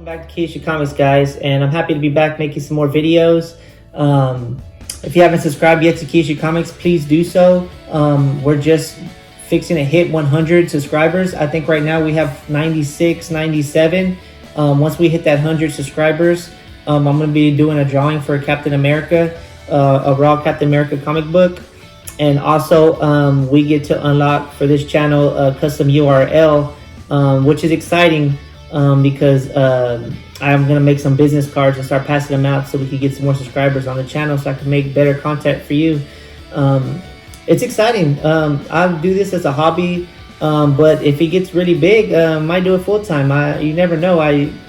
back to CGC Comics, guys, and I'm happy to be back making some more videos. If you haven't subscribed yet to CGC Comics, please do so. We're just fixing to hit 100 subscribers. I think right now we have 96, 97. Once we hit that 100 subscribers, I'm going to be doing a drawing for Captain America, a raw Captain America comic book. And also, we get to unlock for this channel a custom URL, which is exciting because I'm going to make some business cards and start passing them out so we can get some more subscribers on the channel so I can make better content for you. It's exciting. I do this as a hobby, but if it gets really big, I might do it full time. You never know.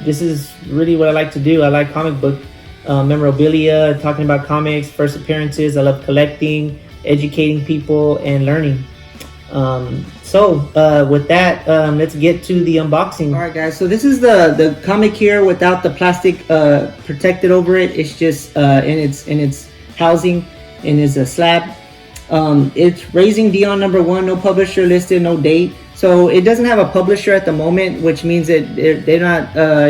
This is really what I like to do. I like comic book memorabilia, talking about comics, first appearances. I love collecting, educating people, and learning. With that, let's get to the unboxing. All right, guys, so this is the comic here without the plastic protected over it. It's just in its housing, in its slab. It's Raising Dion #1, no publisher listed, no date. So it doesn't have a publisher at the moment, which means that it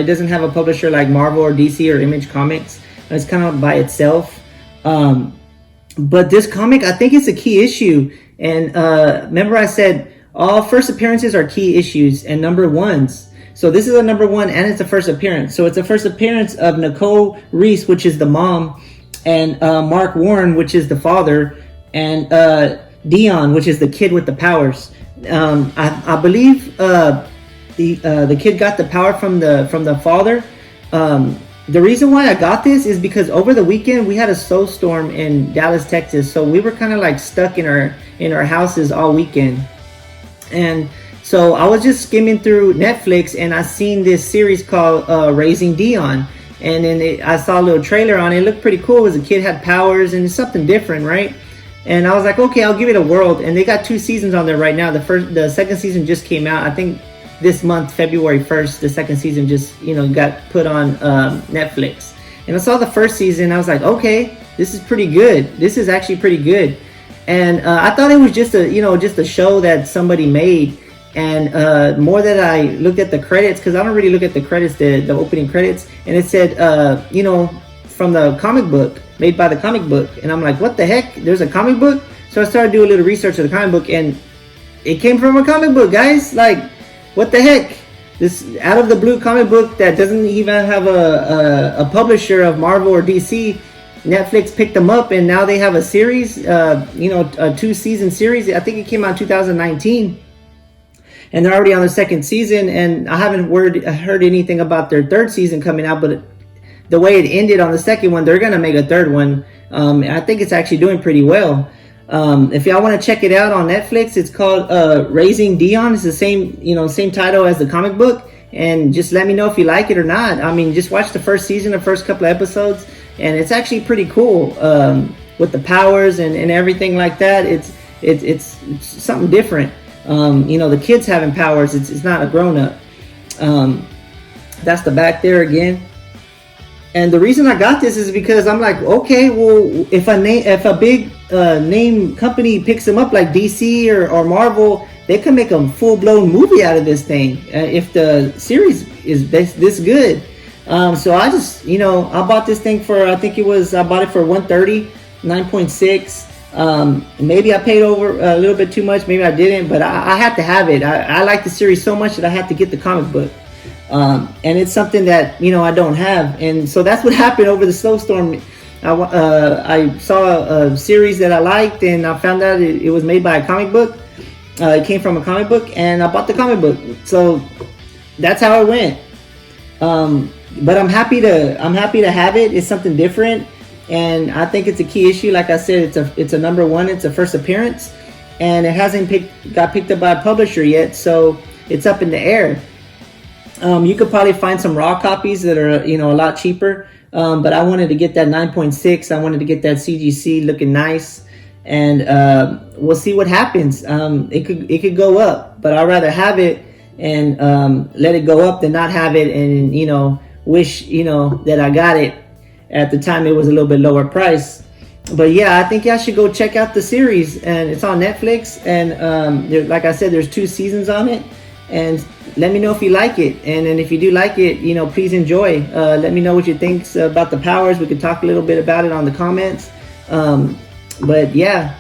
doesn't have a publisher like Marvel or DC or Image Comics. It's kind of by itself. But this comic, I think it's a key issue. And remember I said all first appearances are key issues and #1s. So this is a #1 and it's a first appearance. So it's a first appearance of Nicole Reese, which is the mom, and Mark Warren, which is the father, and Dion, which is the kid with the powers. I believe the kid got the power from the father. The reason why I got this is because over the weekend we had a snowstorm in Dallas, Texas, so we were kind of like stuck in our houses all weekend. And so I was just skimming through Netflix and I seen this series called Raising Dion, and then I saw a little trailer on it. It looked pretty cool because the kid had powers and it's something different, right? And I was like, okay, I'll give it a whirl. And they got 2 seasons on there right now. The second season just came out, I think this month, February 1st. The second season just got put on Netflix. And I saw the first season. I was like, okay, this is pretty good. This is actually pretty good. And I thought it was just a show that somebody made. And more that I looked at the credits, because I don't really look at the credits, the opening credits, and it said from the comic book, made by the comic book. And I'm like, what the heck? There's a comic book? So I started doing a little research of the comic book, and it came from a comic book, guys. Like, what the heck? This out of the blue comic book that doesn't even have a publisher of Marvel or DC. Netflix picked them up, and now they have a series, a 2-season series. I think it came out in 2019, and they're already on the second season. And I haven't heard anything about their third season coming out, but the way it ended on the second one, they're gonna make a third one. I think it's actually doing pretty well. If y'all want to check it out on Netflix, it's called Raising Dion. It's the same title as the comic book. And just let me know if you like it or not. I mean, just watch the first season, the first couple of episodes, and it's actually pretty cool with the powers and everything like that. It's something different. The kids having powers. It's not a grown up. That's the back there again. And the reason I got this is because I'm like, okay, well, if a big name company picks them up like DC or Marvel, they can make a full-blown movie out of this thing if the series is this good. So I just, I bought this thing for, I bought it for $130, 9.6. Maybe I paid over a little bit too much, maybe I didn't, but I had to have it. I like the series so much that I had to get the comic book. And it's something that I don't have, and so that's what happened over the snowstorm. I saw a series that I liked, and I found out it was made by a comic book. It came from a comic book, and I bought the comic book. So that's how it went. But I'm happy to have it. It's something different, and I think it's a key issue. Like I said, it's a #1. It's a first appearance, and it hasn't got picked up by a publisher yet, so it's up in the air. You could probably find some raw copies that are, a lot cheaper. But I wanted to get that 9.6. I wanted to get that CGC looking nice, and we'll see what happens. It could go up, but I'd rather have it and let it go up than not have it and wish that I got it at the time it was a little bit lower price. But yeah, I think y'all should go check out the series, and it's on Netflix. And like I said, there's 2 seasons on it. and let me know if you like it. And then if you do like it, you know, please enjoy. Let me know what you think about the powers. We could talk a little bit about it on the comments. But yeah,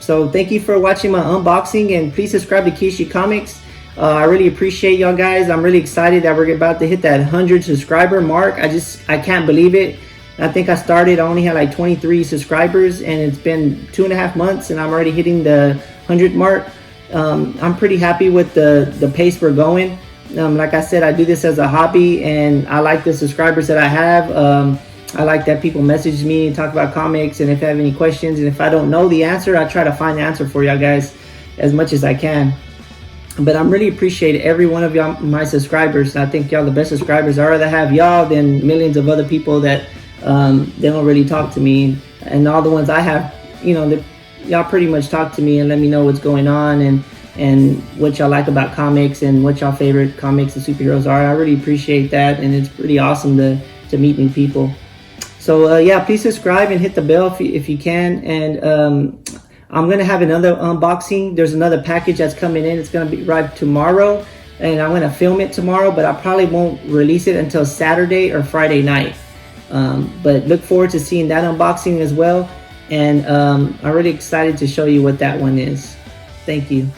so thank you for watching my unboxing, and please subscribe to Kishi Comics. I really appreciate y'all guys. I'm really excited that we're about to hit that 100 subscriber mark. I can't believe it. I think I only had like 23 subscribers, and it's been 2.5 months and I'm already hitting the 100 mark. I'm pretty happy with the pace we're going. Like I said, I do this as a hobby, and I like the subscribers that I have. I like that people message me and talk about comics, and if I have any questions, and if I don't know the answer, I try to find the answer for y'all guys as much as I can. But I'm really appreciate every one of y'all, my subscribers. I think y'all the best subscribers. I'd rather have y'all than millions of other people that they don't really talk to me. And all the ones I have, you know, y'all pretty much talk to me and let me know what's going on, and what y'all like about comics, and what y'all favorite comics and superheroes are. I really appreciate that, and it's pretty awesome to meet new people. So yeah, please subscribe and hit the bell if you can. And I'm gonna have another unboxing. There's another package that's coming in. It's gonna be arrive tomorrow, and I'm gonna film it tomorrow, but I probably won't release it until Saturday or Friday night. But look forward to seeing that unboxing as well. And I'm really excited to show you what that one is. Thank you.